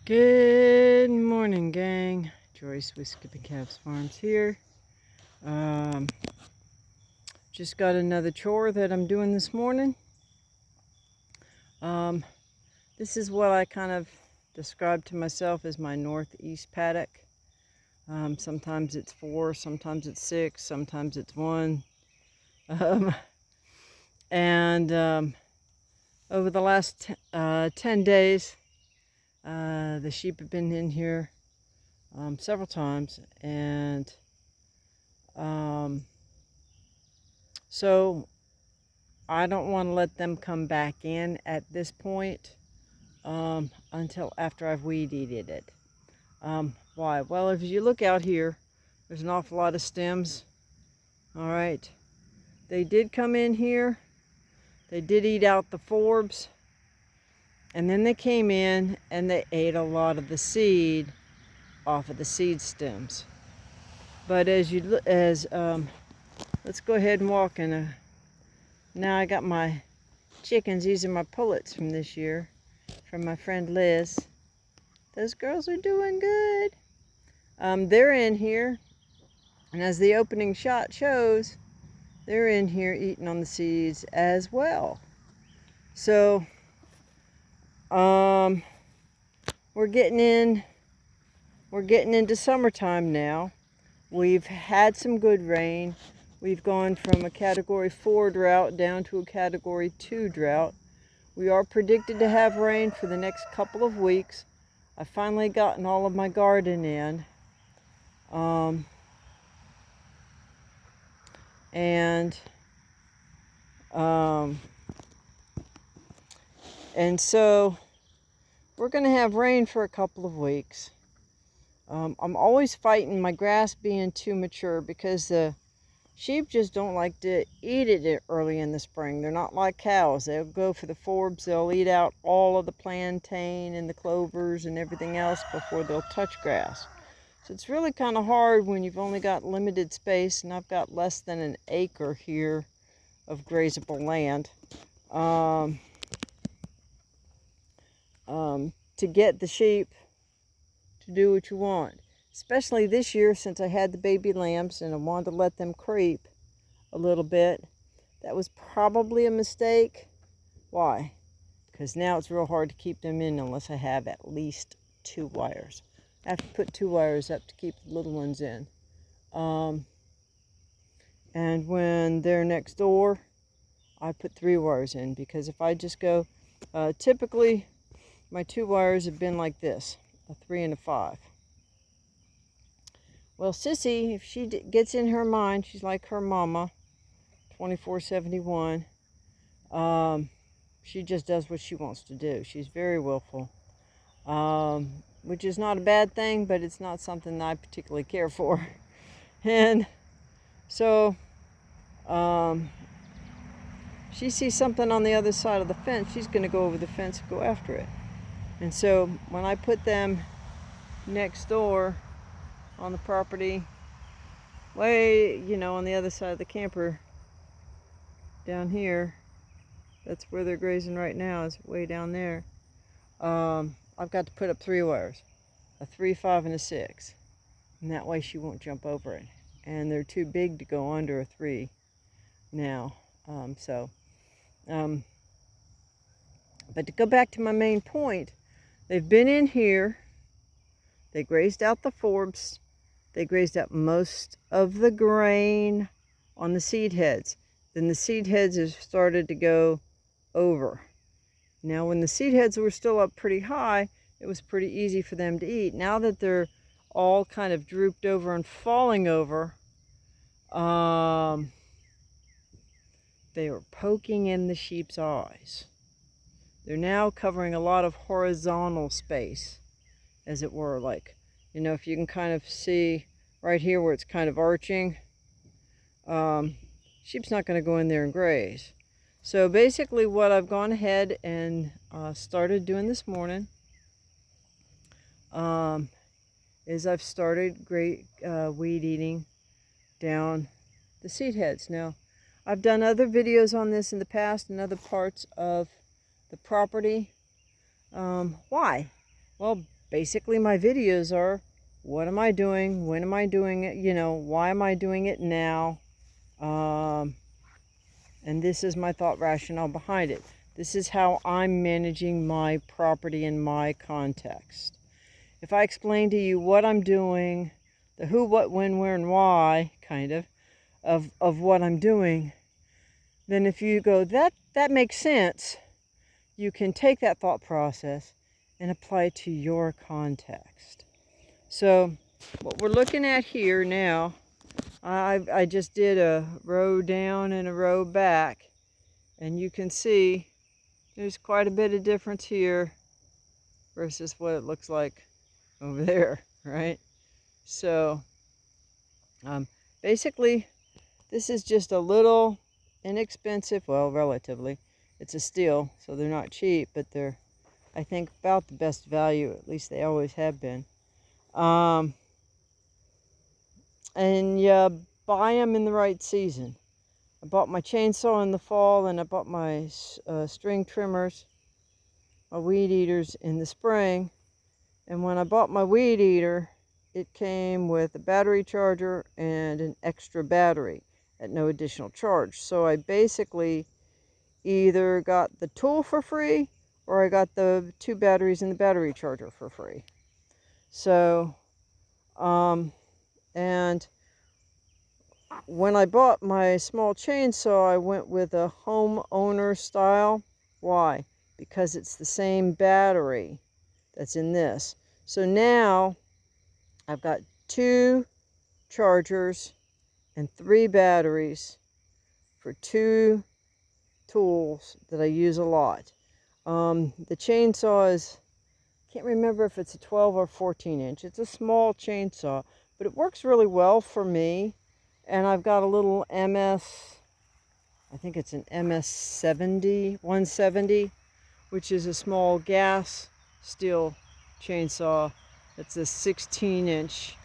Good morning, gang. Joyce with Skippy Calves Farms here. Um, just got another chore that I'm doing this morning. This is what I kind of describe to myself as my northeast paddock. Sometimes it's 4, sometimes it's 6, sometimes it's 1. And over the last 10 days, the sheep have been in here several times, and so I don't want to let them come back in at this point until after I've weed-eated it. Why? Well, if you look out here, there's an awful lot of stems. All right, they did come in here. They did eat out the forbs, and then they came in and they ate a lot of the seed off of the seed stems. But let's go ahead and walk in. Now I got my chickens. These are my pullets from this year, from my friend Liz. Those girls are doing good. They're in here, and as the opening shot shows, they're in here eating on the seeds as well. So, we're getting into summertime now. We've had some good rain. We've gone from a Category 4 drought down to a Category 2 drought. We are predicted to have rain for the next couple of weeks. I've finally gotten all of my garden in. And so we're going to have rain for a couple of weeks. I'm always fighting my grass being too mature because the sheep just don't like to eat it early in the spring. They're not like cows. They'll go for the forbs. They'll eat out all of the plantain and the clovers and everything else before they'll touch grass. So it's really kind of hard when you've only got limited space, and I've got less than an acre here of grazable land. To get the sheep to do what you want. Especially this year, since I had the baby lambs and I wanted to let them creep a little bit. That was probably a mistake. Why? Because now it's real hard to keep them in unless I have at least 2 wires. I have to put 2 wires up to keep the little ones in. And when they're next door, I put 3 wires in, because if I just go, typically my 2 wires have been like this, a 3 and a 5. Well, Sissy, if she gets in her mind, she's like her mama, 24/71. She just does what she wants to do. She's very willful, which is not a bad thing, but it's not something that I particularly care for. And so she sees something on the other side of the fence, she's going to go over the fence and go after it. And so when I put them next door on the property, way, on the other side of the camper, down here, that's where they're grazing right now, is way down there. I've got to put up 3 wires, a 3, 5, and a 6. And that way she won't jump over it. And they're too big to go under a 3 now. But to go back to my main point, they've been in here. They grazed out the forbs. They grazed out most of the grain on the seed heads. Then the seed heads have started to go over. Now, when the seed heads were still up pretty high, it was pretty easy for them to eat. Now that they're all kind of drooped over and falling over, they are poking in the sheep's eyes. They're now covering a lot of horizontal space, as it were. Like, if you can kind of see right here where it's kind of arching, sheep's not going to go in there and graze. So basically what I've gone ahead and started doing this morning is I've started weed eating down the seed heads. Now, I've done other videos on this in the past in other parts of the property. Why? Well, basically my videos are, what am I doing? When am I doing it? You know, why am I doing it now? And this is my thought rationale behind it. This is how I'm managing my property in my context. If I explain to you what I'm doing, the who, what, when, where, and why, kind of what I'm doing, then if you go, that makes sense, you can take that thought process and apply it to your context. So what we're looking at here now, I just did a row down and a row back, and you can see there's quite a bit of difference here versus what it looks like over there, right? So basically, this is just a little inexpensive, well, relatively. It's a steel, so they're not cheap, but they're, I think, about the best value. At least they always have been. And you buy them in the right season. I bought my chainsaw in the fall, and I bought my string trimmers, my weed eaters, in the spring. And when I bought my weed eater, it came with a battery charger and an extra battery at no additional charge. So I basically either got the tool for free or I got the 2 batteries and the battery charger for free. So, and when I bought my small chainsaw, I went with a homeowner style. Why? Because it's the same battery that's in this. So now I've got 2 chargers and 3 batteries for 2 tools that I use a lot. The chainsaw is, can't remember if it's a 12 or 14 inch. It's a small chainsaw, but it works really well for me. And I've got a little MS, I think it's an MS 170, which is a small gas steel chainsaw. It's a 16 inch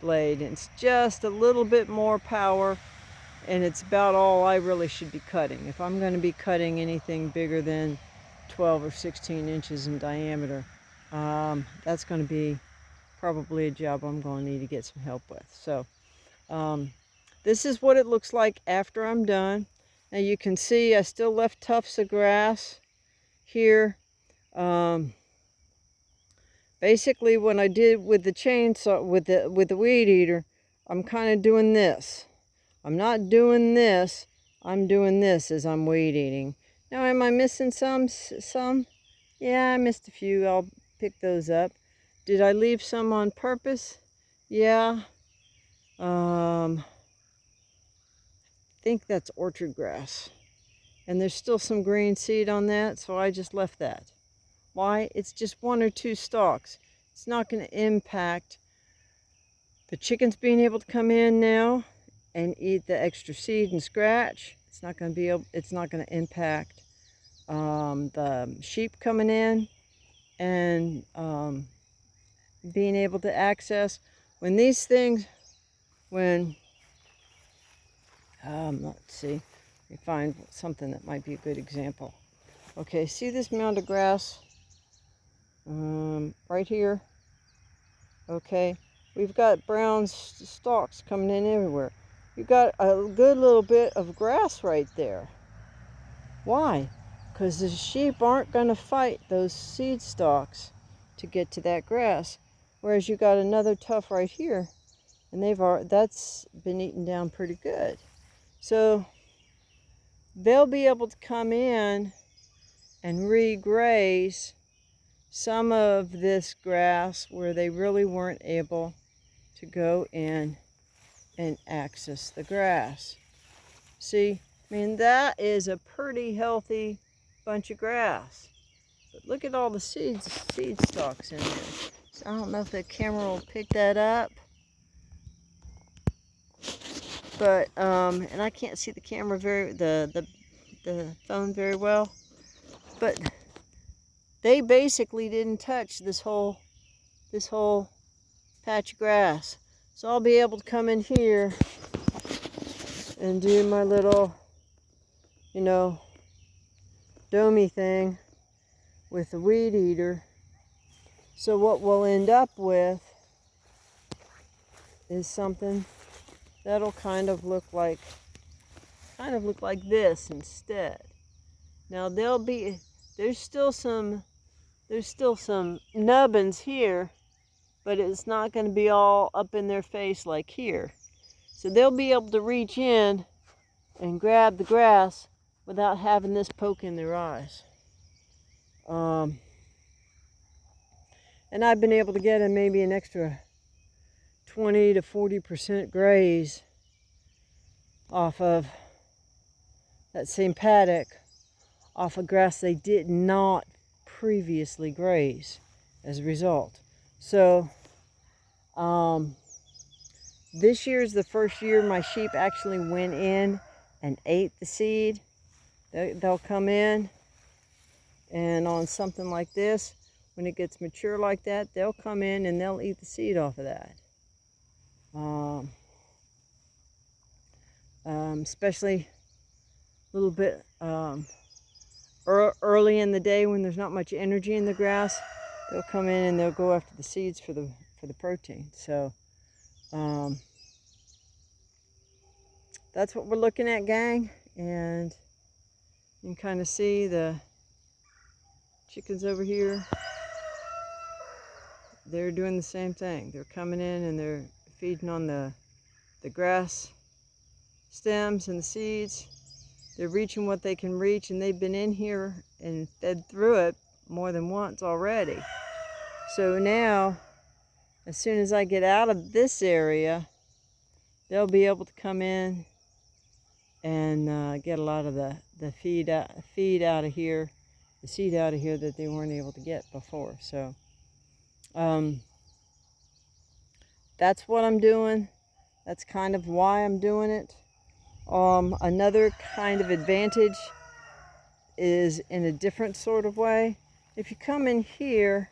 blade, and it's just a little bit more power, and it's about all I really should be cutting. If I'm going to be cutting anything bigger than 12 or 16 inches in diameter, that's going to be probably a job I'm going to need to get some help with. So this is what it looks like after I'm done. Now you can see I still left tufts of grass here. Basically what I did with the chainsaw, with the weed eater, I'm kind of doing this. I'm not doing this, I'm doing this as I'm weed eating. Now am I missing some? Yeah, I missed a few. I'll pick those up. Did I leave some on purpose? Yeah. I think that's orchard grass. And there's still some green seed on that, so I just left that. Why? It's just 1 or 2 stalks. It's not going to impact the chickens being able to come in now and eat the extra seed and scratch. It's not going to be able, it's not going to impact the sheep coming in and being able to access. When these things, let's see, let me find something that might be a good example. Okay, see this mound of grass right here? Okay, we've got brown stalks coming in everywhere. You've got a good little bit of grass right there. Why? Because the sheep aren't going to fight those seed stalks to get to that grass. Whereas you got another tuft right here, and that's been eaten down pretty good. So they'll be able to come in and regraze some of this grass where they really weren't able to go in and access the grass. See, I mean, that is a pretty healthy bunch of grass. But look at all the seed stalks in there. So I don't know if the camera will pick that up. But, and I can't see the camera the phone very well. But they basically didn't touch this whole patch of grass. So I'll be able to come in here and do my little, domey thing with the weed eater. So what we'll end up with is something that'll kind of look like this instead. Now there's still some nubbins here, but it's not going to be all up in their face like here. So they'll be able to reach in and grab the grass without having this poke in their eyes. And I've been able to get maybe an extra 20 to 40% graze off of that same paddock, off of grass they did not previously graze as a result. So this year is the first year my sheep actually went in and ate the seed. They'll come in, and on something like this, when it gets mature like that, they'll come in and they'll eat the seed off of that. Especially a little bit early in the day when there's not much energy in the grass, they'll come in and they'll go after the seeds for the protein. So that's what we're looking at, gang. And you can kind of see the chickens over here. They're doing the same thing. They're coming in and they're feeding on the grass stems and the seeds. They're reaching what they can reach, and they've been in here and fed through it more than once already. So now, as soon as I get out of this area, they'll be able to come in and get a lot of the feed out of here, the seed out of here that they weren't able to get before. So that's what I'm doing. That's kind of why I'm doing it. Another kind of advantage is in a different sort of way. If you come in here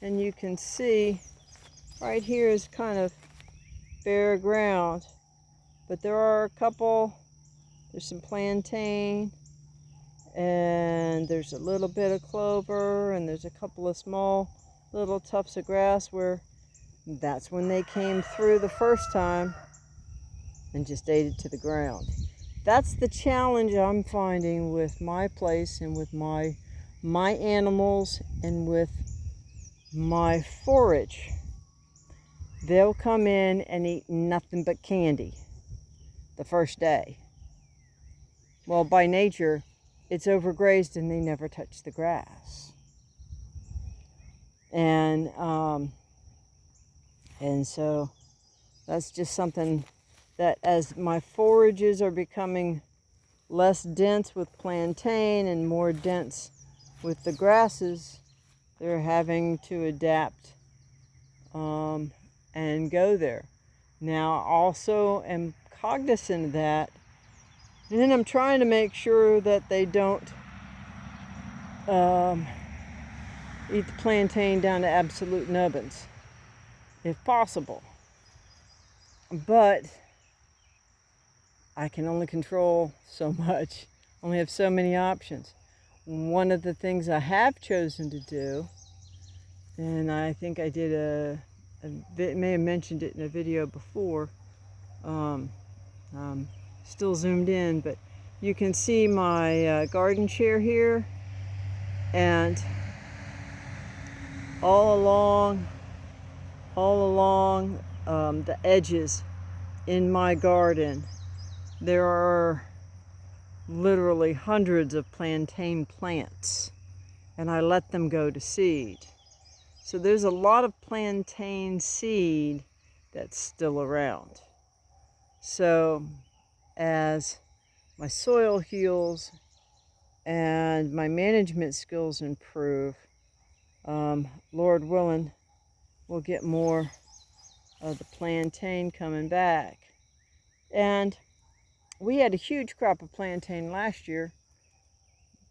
and you can see right here is kind of bare ground, but there are there's some plantain, and there's a little bit of clover, and there's a couple of small little tufts of grass where that's when they came through the first time and just ate it to the ground. That's the challenge I'm finding with my place and with my animals and with my forage. They'll come in and eat nothing but candy the first day. Well, by nature, it's overgrazed and they never touch the grass. And so that's just something that, as my forages are becoming less dense with plantain and more dense with the grasses, they're having to adapt and go there. Now, I also am cognizant of that, and then I'm trying to make sure that they don't eat the plantain down to absolute nubbins, if possible. But I can only control so much, only have so many options. One of the things I have chosen to do, and I think I did may have mentioned it in a video before, still zoomed in, but you can see my garden chair here, and all along the edges in my garden, there are literally hundreds of plantain plants, and I let them go to seed. So there's a lot of plantain seed that's still around. So as my soil heals and my management skills improve, Lord willing, we'll get more of the plantain coming back. And we had a huge crop of plantain last year,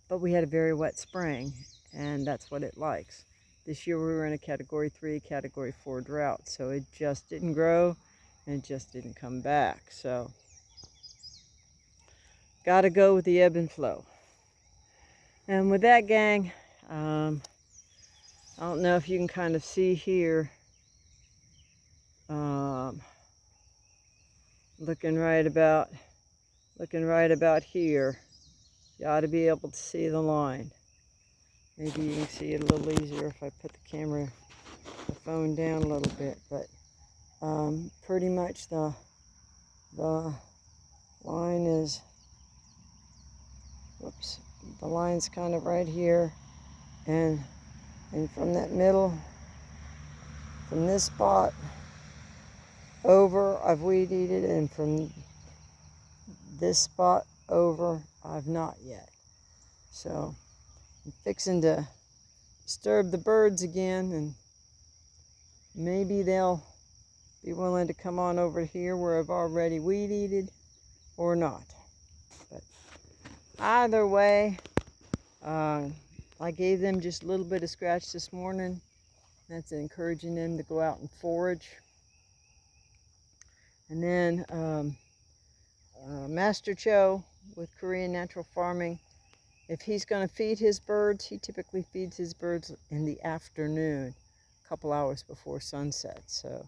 but we had a very wet spring, and that's what it likes. This year we were in a Category 3, Category 4 drought, so it just didn't grow, and it just didn't come back. So, gotta go with the ebb and flow. And with that, gang, I'm I don't know if you can kind of see here, looking right about here. You ought to be able to see the line. Maybe you can see it a little easier if I put the phone down a little bit, but pretty much the line is, whoops, the line's kind of right here, and from that middle, from this spot over, I've weed eated, and from this spot over, I've not yet. So I'm fixing to disturb the birds again, and maybe they'll be willing to come on over here where I've already weed eated, or not. But either way, I gave them just a little bit of scratch this morning. That's encouraging them to go out and forage. And then Master Cho with Korean Natural Farming, if he's going to feed his birds, he typically feeds his birds in the afternoon, a couple hours before sunset. So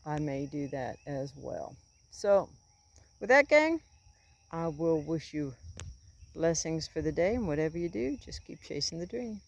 I may do that as well. So with that, gang, I will wish you blessings for the day, and whatever you do, just keep chasing the dream.